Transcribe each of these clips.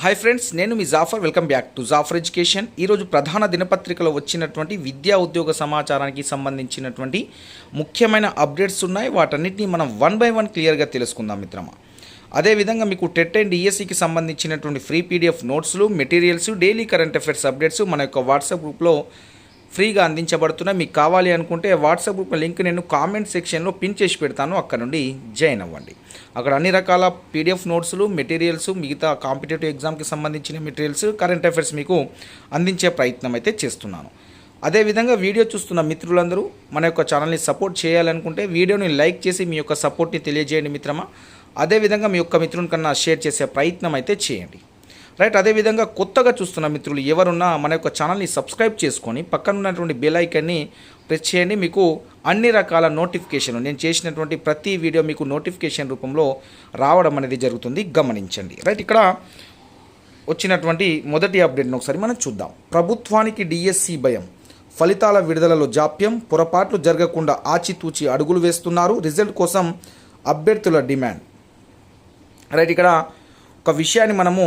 Hi friends, నేను మీ Jaffar. Welcome back to Jaffar education. ఈరోజు ప్రధాన దినపత్రికలో వచ్చినటువంటి విద్యా ఉద్యోగ సమాచారానికి సంబంధించినటువంటి ముఖ్యమైన అప్డేట్స్ ఉన్నాయి. వాటన్నిటిని మనం వన్ బై వన్ క్లియర్గా తెలుసుకుందాం మిత్రమా. అదేవిధంగా మీకు టెట్ అండ్ డిఎస్సికి సంబంధించినటువంటి ఫ్రీ పీడిఎఫ్ నోట్స్లు, materials, daily current affairs updates మన యొక్క వాట్సాప్ గ్రూప్లో ఫ్రీగా అందించబడుతున్నాయి. మీకు కావాలి అనుకుంటే వాట్సాప్ గ్రూప్ లింక్ నేను కామెంట్ సెక్షన్లో పిన్ చేసి పెడతాను. అక్కడ నుండి జాయిన్ అవ్వండి. అక్కడ అన్ని రకాల పీడిఎఫ్ నోట్స్లు, మెటీరియల్స్, మిగతా కాంపిటేటివ్ ఎగ్జామ్కి సంబంధించిన మెటీరియల్స్, కరెంట్ అఫైర్స్ మీకు అందించే ప్రయత్నం అయితే చేస్తున్నాను. అదేవిధంగా వీడియో చూస్తున్న మిత్రులందరూ మన యొక్క ఛానల్ని సపోర్ట్ చేయాలనుకుంటే వీడియోని లైక్ చేసి మీ యొక్క సపోర్ట్ని తెలియజేయండి మిత్రమా. అదేవిధంగా మీ యొక్క మిత్రుని కన్నా షేర్ చేసే ప్రయత్నం అయితే చేయండి. రైట్. అదేవిధంగా కొత్తగా చూస్తున్న మిత్రులు ఎవరున్నా మన యొక్క ఛానల్ని సబ్స్క్రైబ్ చేసుకొని పక్కన ఉన్నటువంటి బెల్ ఐకాన్ని ప్రెస్ చేయండి. మీకు అన్ని రకాల నోటిఫికేషన్, నేను చేసినటువంటి ప్రతి వీడియో మీకు నోటిఫికేషన్ రూపంలో రావడం అనేది జరుగుతుంది, గమనించండి. రైట్. ఇక్కడ వచ్చినటువంటి మొదటి అప్డేట్ని ఒకసారి మనం చూద్దాం. ప్రభుత్వానికి డిఎస్సి భయం, ఫలితాల విడుదలలో జాప్యం, పొరపాట్లు జరగకుండా ఆచితూచి అడుగులు వేస్తున్నారు, రిజల్ట్ కోసం అభ్యర్థుల డిమాండ్. రైట్. ఇక్కడ ఒక విషయాన్ని మనము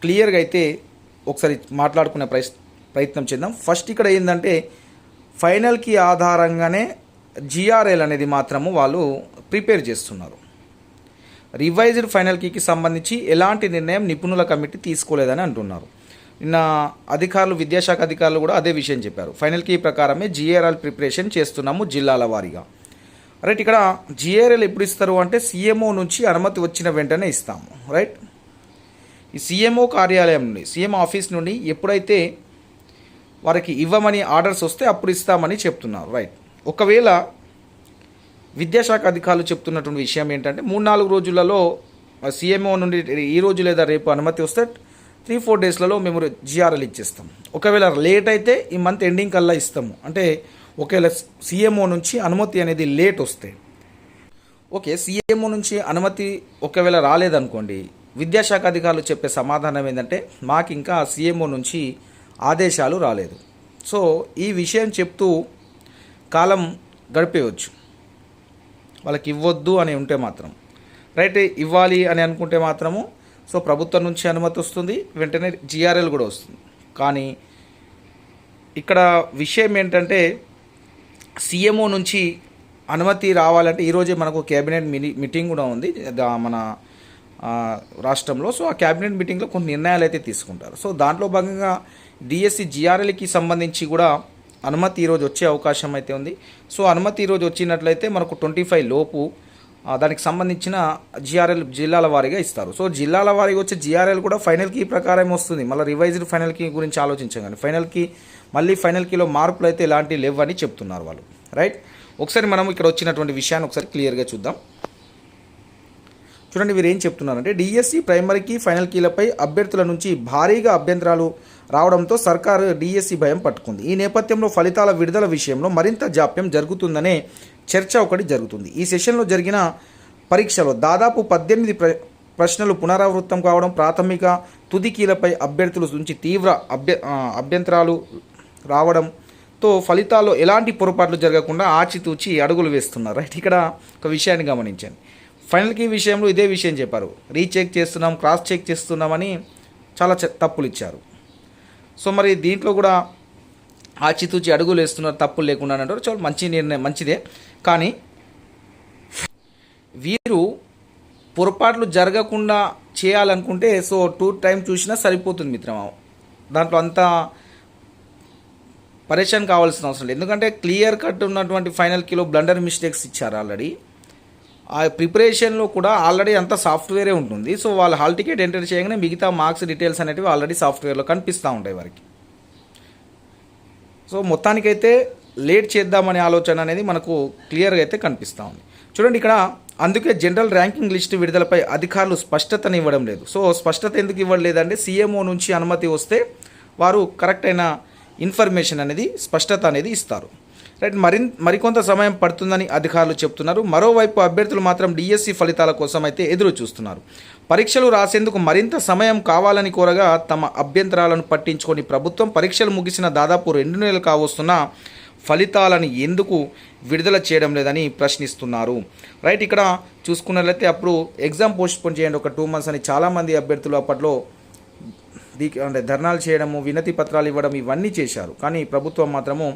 క్లియర్గా అయితే ఒకసారి మాట్లాడుకునే ప్రయత్నం చేద్దాం. ఫస్ట్ ఇక్కడ ఏంటంటే ఫైనల్కి ఆధారంగానే జిఆర్ఎల్ అనేది మాత్రము వాళ్ళు ప్రిపేర్ చేస్తున్నారు. రివైజ్డ్ ఫైనల్ కీకి సంబంధించి ఎలాంటి నిర్ణయం నిపుణుల కమిటీ తీసుకోలేదని అంటున్నారు. నిన్న అధికారులు, విద్యాశాఖ అధికారులు కూడా అదే విషయం చెప్పారు. ఫైనల్ కీ ప్రకారమే జిఆర్ఎల్ ప్రిపరేషన్ చేస్తున్నాము జిల్లాల వారీగా. రైట్. ఇక్కడ జిఆర్ఎల్ ఎప్పుడు ఇస్తారు అంటే సీఎంఓ నుంచి అనుమతి వచ్చిన వెంటనే ఇస్తాము. రైట్. ఈ సీఎంఓ కార్యాలయం నుండి, సీఎం ఆఫీస్ నుండి ఎప్పుడైతే వారికి ఇవ్వమని ఆర్డర్స్ వస్తే అప్పుడు ఇస్తామని చెప్తున్నారు. రైట్. ఒకవేళ విద్యాశాఖ అధికారులు చెప్తున్నటువంటి విషయం ఏంటంటే 3-4 రోజులలో సీఎంఓ నుండి ఈ రోజు లేదా రేపు అనుమతి వస్తే 3-4 డేస్లలో మేము జిఆర్ఎల్ ఇచ్చేస్తాం. ఒకవేళ లేట్ అయితే ఈ మంత్ ఎండింగ్ కల్లా ఇస్తాము. అంటే ఒకవేళ సీఎంఓ నుంచి అనుమతి అనేది లేట్ వస్తే, ఓకే, సీఎంఓ నుంచి అనుమతి ఒకవేళ రాలేదనుకోండి, విద్యాశాఖ అధికారులు చెప్పే సమాధానం ఏంటంటే మాకు ఇంకా సీఎంఓ నుంచి ఆదేశాలు రాలేదు. సో ఈ విషయం చెప్తూ కాలం గడిపేయవచ్చు. వాళ్ళకి ఇవ్వద్దు అని ఉంటే మాత్రం. రైట్. ఇవ్వాలి అని అనుకుంటే మాత్రము సో ప్రభుత్వం నుంచి అనుమతి వస్తుంది, వెంటనే జిఆర్ఎల్ కూడా వస్తుంది. కానీ ఇక్కడ విషయం ఏంటంటే సీఎంఓ నుంచి అనుమతి రావాలంటే ఈరోజే మనకు క్యాబినెట్ మీటింగ్ కూడా ఉంది మన రాష్ట్రంలో. సో ఆ క్యాబినెట్ మీటింగ్లో కొన్ని నిర్ణయాలు అయితే తీసుకుంటారు. సో దాంట్లో భాగంగా డిఎస్సి జిఆర్ఎల్కి సంబంధించి కూడా అనుమతి ఈరోజు వచ్చే అవకాశం అయితే ఉంది. సో అనుమతి ఈరోజు వచ్చినట్లయితే మనకు 25 లోపు దానికి సంబంధించిన జిఆర్ఎల్ జిల్లాల వారీగా ఇస్తారు. సో జిల్లాల వారీగా వచ్చే జిఆర్ఎల్ కూడా ఫైనల్ కీ ప్రకారం వస్తుంది. మళ్ళీ రివైజ్డ్ ఫైనల్ కీ గురించి ఆలోచించగానే ఫైనల్ కీలో మార్పులు అయితే ఎలాంటివి లేవని చెప్తున్నారు వాళ్ళు. రైట్. ఒకసారి మనం ఇక్కడ వచ్చినటువంటి విషయాన్ని ఒకసారి క్లియర్గా చూద్దాం. చూడండి, వీరు ఏం చెప్తున్నారంటే డిఎస్సి ప్రైమరీ కీ, ఫైనల్ కీలపై అభ్యర్థుల నుంచి భారీగా అభ్యంతరాలు రావడంతో సర్కారు డిఎస్సి భయం పట్టుకుంది. ఈ నేపథ్యంలో ఫలితాల విడుదల విషయంలో మరింత జాప్యం జరుగుతుందనే చర్చ ఒకటి జరుగుతుంది. ఈ సెషన్లో జరిగిన పరీక్షలో దాదాపు 18 ప్రశ్నలు పునరావృతం కావడం, ప్రాథమిక, తుది కీలపై అభ్యర్థుల నుంచి తీవ్ర అభ్యంతరాలు రావడంతో ఫలితాల్లో ఎలాంటి పొరపాట్లు జరగకుండా ఆచితూచి అడుగులు వేస్తున్నారు. రైట్. ఇక్కడ ఒక విషయాన్ని గమనించండి. ఫైనల్ కీ విషయంలో ఇదే విషయం చెప్పారు. రీచెక్ చేస్తున్నాం, క్రాస్ చెక్ చేస్తున్నామని చాలా తప్పులు ఇచ్చారు. సో మరి దీంట్లో కూడా ఆచితూచి అడుగులు వేస్తున్నారు, తప్పులు లేకుండా అంటారు. చాలా మంచి నిర్ణయం, మంచిదే. కానీ వీరు పొరపాట్లు జరగకుండా చేయాలనుకుంటే సో 2 టైం చూసినా సరిపోతుంది మిత్రమా. దాంట్లో అంతా పరేషాన్ కావాల్సిన అవసరం లేదు. ఎందుకంటే క్లియర్ కట్ ఉన్నటువంటి ఫైనల్ కీలో బ్లండర్ మిస్టేక్స్ ఇచ్చారు ఆల్రెడీ. ఆ ప్రిపరేషన్లో కూడా ఆల్రెడీ అంతా సాఫ్ట్వేరే ఉంటుంది. సో వాళ్ళు హాల్ టికెట్ ఎంటర్ చేయగానే మిగతా మార్క్స్ డీటెయిల్స్ అనేటివి ఆల్రెడీ సాఫ్ట్వేర్లో కనిపిస్తూ ఉంటాయి వారికి. సో మొత్తానికైతే లేట్ చేద్దామనే ఆలోచన అనేది మనకు క్లియర్గా అయితే కనిపిస్తూ ఉంది. చూడండి ఇక్కడ, అందుకే జనరల్ ర్యాంకింగ్ లిస్టు విడుదలపై అధికారులు స్పష్టతను ఇవ్వడం లేదు. సో స్పష్టత ఎందుకు ఇవ్వలేదంటే సీఎంఓ నుంచి అనుమతి వస్తే వారు కరెక్ట్ అయిన ఇన్ఫర్మేషన్ అనేది, స్పష్టత అనేది ఇస్తారు. రైట్. మరికొంత సమయం పడుతుందని అధికారులు చెప్తున్నారు. మరోవైపు అభ్యర్థులు మాత్రం డిఎస్సి ఫలితాల కోసం అయితే ఎదురు చూస్తున్నారు. పరీక్షలు రాసేందుకు మరింత సమయం కావాలని కోరగా తమ అభ్యంతరాలను పట్టించుకొని ప్రభుత్వం పరీక్షలు ముగిసిన దాదాపు 2 నెలలు కావస్తున్నా ఫలితాలను ఎందుకు విడుదల చేయడం లేదని ప్రశ్నిస్తున్నారు. రైట్. ఇక్కడ చూసుకున్నట్లయితే అప్పుడు ఎగ్జామ్ పోస్ట్పోన్ చేయండి ఒక 2 months అని చాలామంది అభ్యర్థులు అప్పట్లో అంటే ధర్నాలు చేయడము, వినతి పత్రాలు ఇవ్వడం ఇవన్నీ చేశారు. కానీ ప్రభుత్వం మాత్రము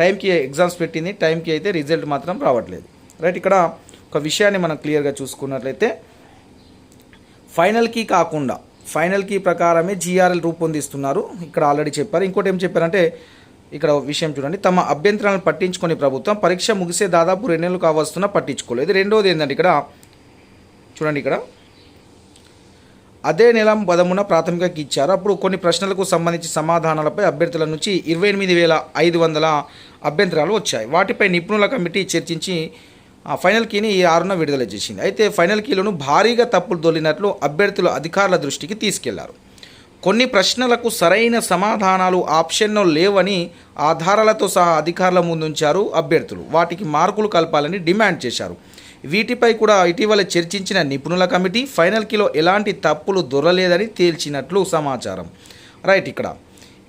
టైంకి ఎగ్జామ్స్ పెట్టింది, టైంకి అయితే రిజల్ట్ మాత్రం రావట్లేదు. రైట్, ఇక్కడ ఒక విషయాన్ని మనం క్లియర్గా చూసుకున్నట్లయితే ఫైనల్ కీ ప్రకారమే జీఆర్ఎల్ రూపొందిస్తున్నారు. ఇక్కడ ఆల్రెడీ చెప్పారు. ఇంకోటి ఏం చెప్పారంటే ఇక్కడ విషయం చూడండి, తమ అభ్యంతరాలను పట్టించుకొని ప్రభుత్వం పరీక్ష ముగిసే దాదాపు 2 నెలలు కావస్తున్నా పట్టించుకోలేదు. రెండోది ఏంటంటే ఇక్కడ చూడండి, ఇక్కడ అదే నెల 13న ప్రాథమికకి ఇచ్చారు. అప్పుడు కొన్ని ప్రశ్నలకు సంబంధించి సమాధానాలపై అభ్యర్థుల నుంచి 28,500 అభ్యంతరాలు వచ్చాయి. వాటిపై నిపుణుల కమిటీ చర్చించి ఫైనల్ కీని ఈ 6న విడుదల చేసింది. అయితే ఫైనల్ కీలను భారీగా తప్పులు దొల్లినట్లు అభ్యర్థులు అధికారుల దృష్టికి తీసుకెళ్లారు. కొన్ని ప్రశ్నలకు సరైన సమాధానాలు ఆప్షన్లో లేవని ఆధారాలతో సహా అధికారుల ముందుంచారు అభ్యర్థులు. వాటికి మార్కులు కలపాలని డిమాండ్ చేశారు. వీటిపై కూడా ఇటీవల చర్చించిన నిపుణుల కమిటీ ఫైనల్ కీలో ఎలాంటి తప్పులు దొరలేదని తేల్చినట్లు సమాచారం. రైట్, ఇక్కడ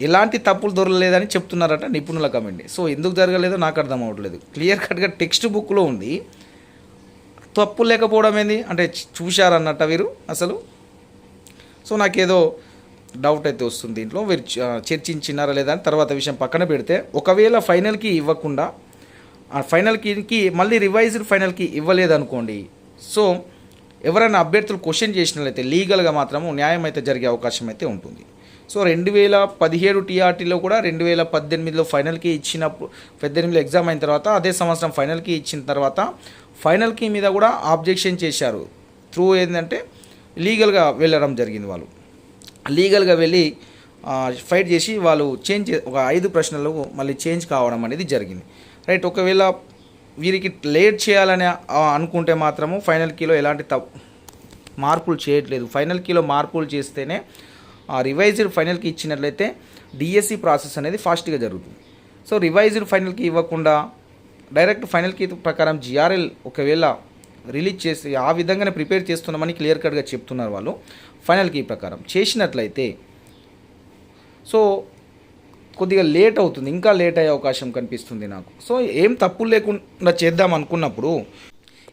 ఎలాంటి తప్పులు దొరలేదని చెప్తున్నారట నిపుణుల కమిటీ. సో ఎందుకు జరగలేదో నాకు అర్థం అవ్వట్లేదు. క్లియర్ కట్గా టెక్స్ట్ బుక్లో ఉంది, తప్పు లేకపోవడం ఏంది అంటే చూశారన్నట్ట వీరు అసలు. సో నాకేదో డౌట్ అయితే వస్తుంది దీంట్లో, వీరు చర్చించినారా లేదా అని. తర్వాత విషయం పక్కన పెడితే, ఒకవేళ ఫైనల్కి ఇవ్వకుండా ఫైనల్ కీకి మళ్ళీ రివైజ్డ్ ఫైనల్ కీ ఇవ్వలేదనుకోండి, సో ఎవరైనా అభ్యర్థులు క్వశ్చన్ చేసినట్లయితే లీగల్గా మాత్రము న్యాయం అయితే జరిగే అవకాశం అయితే ఉంటుంది. సో 2017 టీఆర్టీలో కూడా 2018లో ఫైనల్కి ఇచ్చినప్పుడు 18లో ఎగ్జామ్ అయిన తర్వాత అదే సంవత్సరం ఫైనల్కి ఇచ్చిన తర్వాత ఫైనల్ కీ మీద కూడా ఆబ్జెక్షన్ చేశారు. త్రూ ఏంటంటే లీగల్గా వెళ్ళడం జరిగింది. వాళ్ళు లీగల్గా వెళ్ళి ఫైట్ చేసి వాళ్ళు ఒక 5 ప్రశ్నలు మళ్ళీ చేంజ్ కావడం అనేది జరిగింది. రైట్, ఒకవేళ వీరికి లేట్ చేయాలని అనుకుంటే మాత్రము ఫైనల్ కీలో ఎలాంటి మార్పులు చేయట్లేదు. ఫైనల్ కీలో మార్పులు చేస్తేనే రివైజ్డ్ ఫైనల్కి ఇచ్చినట్లయితే డిఎస్సి ప్రాసెస్ అనేది ఫాస్ట్గా జరుగుతుంది. సో రివైజ్డ్ ఫైనల్కి ఇవ్వకుండా డైరెక్ట్ ఫైనల్ కీ ప్రకారం జిఆర్ఎల్ ఒకవేళ రిలీజ్ చేసి ఆ విధంగానే ప్రిపేర్ చేస్తున్నామని క్లియర్ కట్గా చెప్తున్నారు వాళ్ళు. ఫైనల్ కీ ప్రకారం చేసినట్లయితే సో కొద్దిగా లేట్ అవుతుంది, ఇంకా లేట్ అయ్యే అవకాశం కనిపిస్తుంది నాకు. సో ఏం తప్పులు లేకుండా చేద్దాం అనుకున్నప్పుడు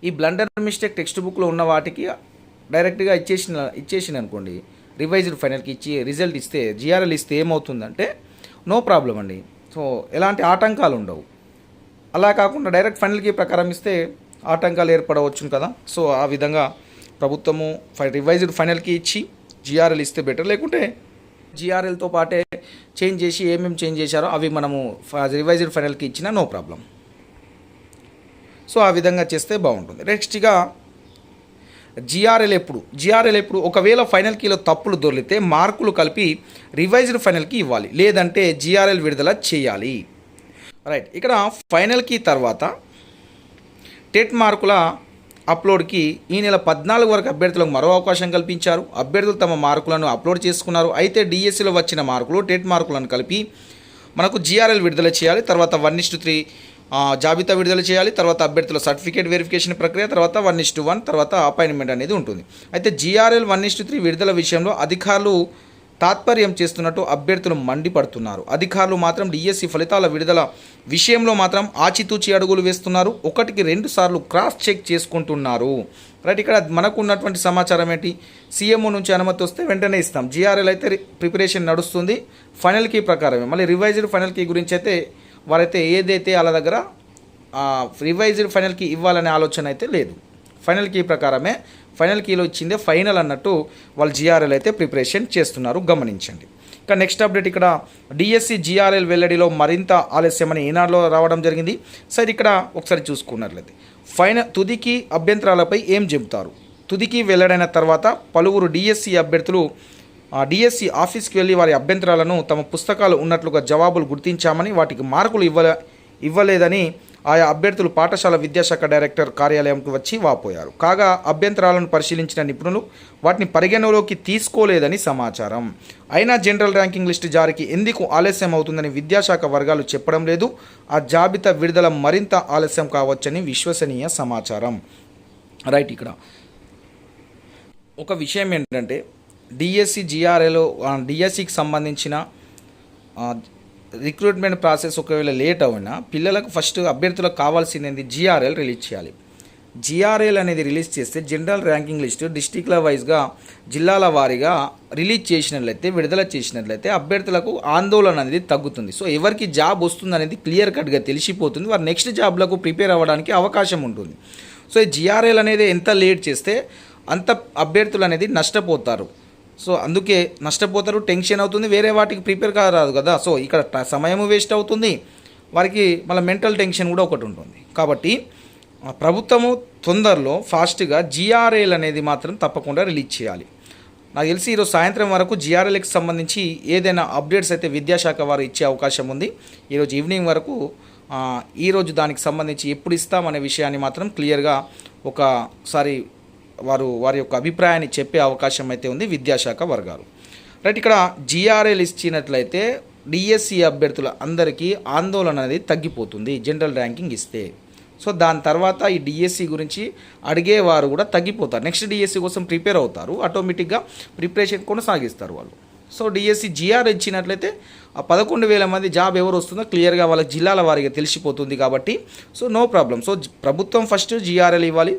ఈ బ్లండర్ మిస్టేక్ టెక్స్ట్ బుక్లో ఉన్న వాటికి డైరెక్ట్గా ఇచ్చేసిన అనుకోండి, రివైజ్డ్ ఫైనల్కి ఇచ్చి రిజల్ట్ ఇస్తే జిఆర్ఎల్ ఇస్తే ఏమవుతుందంటే నో ప్రాబ్లం అండి. సో ఎలాంటి ఆటంకాలు ఉండవు. అలా కాకుండా డైరెక్ట్ ఫైనల్కి ప్రకారం ఇస్తే ఆటంకాలు ఏర్పడవచ్చు కదా. సో ఆ విధంగా ప్రభుత్వము రివైజ్డ్ ఫైనల్కి ఇచ్చి జిఆర్ఎల్ ఇస్తే బెటర్. లేకుంటే జిఆర్ఎల్తో పాటే చేంజ్ చేసి ఏమేమి చేంజ్ చేశారో అవి మనము రివైజ్డ్ ఫైనల్కి ఇచ్చినా నో ప్రాబ్లం. సో ఆ విధంగా చేస్తే బాగుంటుంది. నెక్స్ట్గా జిఆర్ఎల్ ఎప్పుడు ఒకవేళ ఫైనల్ కీలో తప్పులు దొరికితే మార్కులు కలిపి రివైజ్డ్ ఫైనల్కి ఇవ్వాలి, లేదంటే జిఆర్ఎల్ విడుదల చేయాలి. రైట్, ఇక్కడ ఫైనల్ కీ తర్వాత టెట్ మార్కుల అప్లోడ్కి ఈ నెల 14 వరకు అభ్యర్థులకు మరో అవకాశం కల్పించారు. అభ్యర్థులు తమ మార్కులను అప్లోడ్ చేసుకున్నారు. అయితే డిఎస్సిలో వచ్చిన మార్కులు టెట్ మార్కులను కలిపి మనకు జిఆర్ఎల్ విడుదల చేయాలి. తర్వాత 1:3 జాబితా విడుదల చేయాలి. తర్వాత అభ్యర్థుల సర్టిఫికేట్ వెరిఫికేషన్ ప్రక్రియ, తర్వాత 1:1 తర్వాత అపాయింట్మెంట్ అనేది ఉంటుంది. అయితే జిఆర్ఎల్ 1:3 విడుదల విషయంలో అధికారులు తాత్పర్యం చేస్తున్నట్టు అభ్యర్థులు మండిపడుతున్నారు. అధికారులు మాత్రం డిఎస్సి ఫలితాల విడుదల విషయంలో మాత్రం ఆచితూచి అడుగులు వేస్తున్నారు. 1కి 2 సార్లు క్రాస్ చెక్ చేసుకుంటున్నారు. రైట్, ఇక్కడ మనకు ఉన్నటువంటి సమాచారం ఏంటి, సీఎంఓ నుంచి అనుమతి వస్తే వెంటనే ఇస్తాం. జిఆర్ఎల్ అయితే ప్రిపరేషన్ నడుస్తుంది ఫైనల్ కీ ప్రకారమే. మళ్ళీ రివైజ్డ్ ఫైనల్ కీ గురించి అయితే వారైతే ఏదైతే వాళ్ళ దగ్గర రివైజ్డ్ ఫైనల్ కీ ఇవ్వాలనే ఆలోచన అయితే లేదు. ఫైనల్ కీ ప్రకారమే, ఫైనల్ కీలో ఇచ్చిందే ఫైనల్ అన్నట్టు వాళ్ళు జిఆర్ఎల్ అయితే ప్రిపరేషన్ చేస్తున్నారు, గమనించండి. ఇక నెక్స్ట్ అప్డేట్, ఇక్కడ డిఎస్సి జిఆర్ఎల్ వెల్లడిలో మరింత ఆలస్యమని ఈనాడులో రావడం జరిగింది. సరే, ఇక్కడ ఒకసారి చూసుకున్నట్లయితే తుదికి అభ్యంతరాలపై ఏం చెబుతారు. తుదికి వెల్లడైన తర్వాత పలువురు డిఎస్సి అభ్యర్థులు డిఎస్సి ఆఫీస్కి వెళ్ళి వారి అభ్యంతరాలను తమ పుస్తకాలు ఉన్నట్లుగా జవాబులు గుర్తించామని, వాటికి మార్కులు ఇవ్వలేదని ఆయా అభ్యర్థులు పాఠశాల విద్యాశాఖ డైరెక్టర్ కార్యాలయంకు వచ్చి వాపోయారు. కాగా అభ్యంతరాలను పరిశీలించిన నిపుణులు వాటిని పరిగణలోకి తీసుకోలేదని సమాచారం. అయినా జనరల్ ర్యాంకింగ్ లిస్టు జారీకి ఎందుకు ఆలస్యం అవుతుందని విద్యాశాఖ వర్గాలు చెప్పడం లేదు. ఆ జాబితా విడుదల మరింత ఆలస్యం కావచ్చని విశ్వసనీయ సమాచారం. రైట్, ఇక్కడ ఒక విషయం ఏంటంటే డిఎస్సి జిఆర్ఏలో డిఎస్సికి సంబంధించిన రిక్రూట్మెంట్ ప్రాసెస్ ఒకవేళ లేట్ అయినా పిల్లలకు ఫస్ట్ అభ్యర్థులకు కావాల్సింది జిఆర్ఎల్ రిలీజ్ చేయాలి. జిఆర్ఎల్ అనేది రిలీజ్ చేస్తే జనరల్ ర్యాంకింగ్ లిస్ట్ డిస్టిక్ల వైజ్గా జిల్లాల వారీగా రిలీజ్ చేసినట్లయితే విడుదల చేసినట్లయితే అభ్యర్థులకు ఆందోళన అనేది తగ్గుతుంది. సో ఎవరికి జాబ్ వస్తుంది అనేది క్లియర్ కట్గా తెలిసిపోతుంది. వారు నెక్స్ట్ జాబ్లకు ప్రిపేర్ అవ్వడానికి అవకాశం ఉంటుంది. సో ఈ జిఆర్ఎల్ అనేది ఎంత లేట్ చేస్తే అంత అభ్యర్థులు అనేది నష్టపోతారు. సో అందుకే నష్టపోతారు, టెన్షన్ అవుతుంది, వేరే వాటికి ప్రిపేర్ కారాదు కదా. సో ఇక్కడ సమయం వేస్ట్ అవుతుంది, వారికి మళ్ళీ మెంటల్ టెన్షన్ కూడా ఒకటి ఉంటుంది. కాబట్టి ప్రభుత్వము తొందరలో ఫాస్ట్గా జిఆర్ఎల్ అనేది మాత్రం తప్పకుండా రిలీజ్ చేయాలి. నాకు తెలిసి ఈరోజు సాయంత్రం వరకు జిఆర్ఎల్కి సంబంధించి ఏదైనా అప్డేట్స్ అయితే విద్యాశాఖ వారు ఇచ్చే అవకాశం ఉంది. ఈరోజు ఈవినింగ్ వరకు ఈరోజు దానికి సంబంధించి ఎప్పుడు ఇస్తామనే విషయాన్ని మాత్రం క్లియర్గా ఒకసారి వారి యొక్క అభిప్రాయాన్ని చెప్పే అవకాశం అయితే ఉంది విద్యాశాఖ వర్గాలు. రైట్, ఇక్కడ జిఆర్ఎల్ ఇచ్చినట్లయితే డిఎస్సి అభ్యర్థుల అందరికీ ఆందోళన అనేది తగ్గిపోతుంది జనరల్ ర్యాంకింగ్ ఇస్తే. సో దాని తర్వాత ఈ డిఎస్సి గురించి అడిగేవారు కూడా తగ్గిపోతారు. నెక్స్ట్ డిఎస్సి కోసం ప్రిపేర్ అవుతారు, ఆటోమేటిక్గా ప్రిపరేషన్ కొనసాగిస్తారు వాళ్ళు. సో డిఎస్సి జిఆర్ ఇచ్చినట్లయితే ఆ 11,000 మంది జాబ్ ఎవరు వస్తుందో క్లియర్గా వాళ్ళ జిల్లాల వారిగా తెలిసిపోతుంది. కాబట్టి సో నో ప్రాబ్లం. సో ప్రభుత్వం ఫస్ట్ జిఆర్ఎల్ ఇవ్వాలి.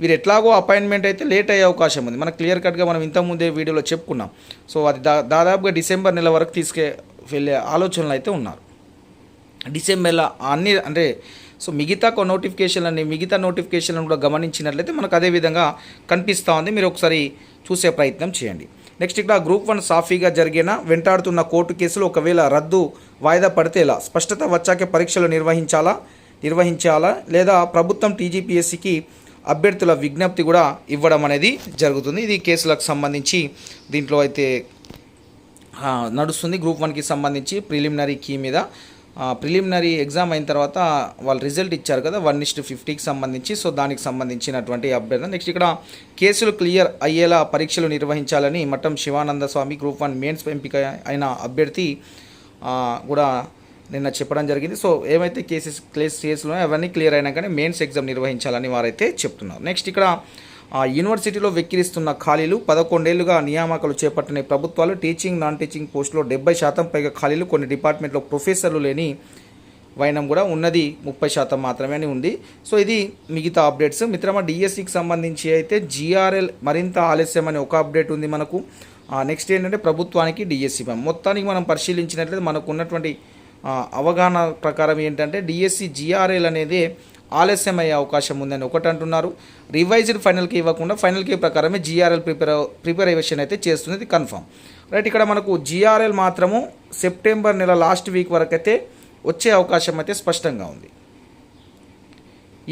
వీరు ఎట్లాగో అపాయింట్మెంట్ అయితే లేట్ అయ్యే అవకాశం ఉంది. మనకు క్లియర్ కట్గా మనం ఇంతకుముందే వీడియోలో చెప్పుకున్నాం. సో అది దాదాపుగా డిసెంబర్ నెల వరకు వెళ్ళే ఆలోచనలు అయితే ఉన్నారు. డిసెంబర్లో అన్ని అంటే సో మిగతా నోటిఫికేషన్లను కూడా గమనించినట్లయితే మనకు అదే విధంగా కనిపిస్తూ ఉంది. మీరు ఒకసారి చూసే ప్రయత్నం చేయండి. నెక్స్ట్ ఇక్కడ గ్రూప్ 1 సాఫీగా జరిగిన వెంటాడుతున్న కోర్టు కేసులు ఒకవేళ వాయిదా పడితే ఎలా, స్పష్టత వచ్చాకే పరీక్షలు నిర్వహించాలా లేదా ప్రభుత్వం టీజీపీఎస్సీకి అభ్యర్థుల విజ్ఞప్తి కూడా ఇవ్వడం అనేది జరుగుతుంది. ఇది కేసులకు సంబంధించి దీంట్లో అయితే నడుస్తుంది. గ్రూప్ 1కి సంబంధించి ప్రిలిమినరీ కీ మీద ప్రిలిమినరీ ఎగ్జామ్ అయిన తర్వాత వాళ్ళు రిజల్ట్ ఇచ్చారు కదా 1:50కి సంబంధించి. సో దానికి సంబంధించినటువంటి అభ్యర్థన. నెక్స్ట్ ఇక్కడ కేసులు క్లియర్ అయ్యేలా పరీక్షలు నిర్వహించాలని మఠం శివానంద స్వామి గ్రూప్ 1 మెయిన్స్ ఎంపిక అయిన అభ్యర్థి కూడా నిన్న చెప్పడం జరిగింది. సో ఏమైతే కేసులు అవన్నీ క్లియర్ అయినాకనే మెయిన్స్ ఎగ్జామ్ నిర్వహించాలని వారైతే చెప్తున్నారు. నెక్స్ట్ ఇక్కడ యూనివర్సిటీలో వెక్కిరిస్తున్న ఖాళీలు 11 ఏళ్లుగా నియామకాలు చేపట్టిన ప్రభుత్వాలు టీచింగ్ నాన్ టీచింగ్ పోస్టులో 70% పైగా ఖాళీలు, కొన్ని డిపార్ట్మెంట్లో ప్రొఫెసర్లు లేని వైనం కూడా ఉన్నది 30% మాత్రమే అని ఉంది. సో ఇది మిగతా అప్డేట్స్. మిత్రమా డిఎస్సికి సంబంధించి అయితే జిఆర్ఎల్ మరింత ఆలస్యం అనే ఒక అప్డేట్ ఉంది మనకు. నెక్స్ట్ ఏంటంటే ప్రభుత్వానికి డిఎస్సి మొత్తానికి మనం పరిశీలించినట్లయితే మనకు ఉన్నటువంటి అవగాహన ప్రకారం ఏంటంటే డిఎస్సి జిఆర్ఎల్ అనేది ఆలస్యం అయ్యే అవకాశం ఉందని ఒకటి అంటున్నారు. రివైజ్డ్ ఫైనల్కి ఇవ్వకుండా ఫైనల్కి ప్రకారమే జిఆర్ఎల్ ప్రిపరేషన్ అయితే చేస్తుంది, ఇది కన్ఫర్మ్. రైట్, ఇక్కడ మనకు జిఆర్ఎల్ మాత్రము సెప్టెంబర్ నెల లాస్ట్ వీక్ వరకు అయితే వచ్చే అవకాశం అయితే స్పష్టంగా ఉంది.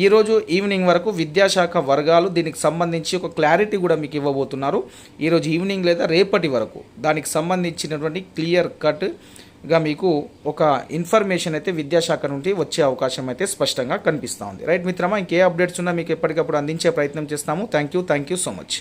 ఈరోజు ఈవినింగ్ వరకు విద్యాశాఖ వర్గాలు దీనికి సంబంధించి ఒక క్లారిటీ కూడా మీకు ఇవ్వబోతున్నారు. ఈరోజు ఈవినింగ్ లేదా రేపటి వరకు దానికి సంబంధించినటువంటి క్లియర్ కట్గా మీకు ఒక ఇన్ఫర్మేషన్ అయితే విద్యాశాఖ నుండి వచ్చే అవకాశం అయితే స్పష్టంగా కనిపిస్తూ ఉంది. రైట్ మిత్రమా, ఇంకే అప్డేట్స్ ఉన్నా మీకు ఎప్పటికప్పుడు అందించే ప్రయత్నం చేస్తాము. Thank you so much.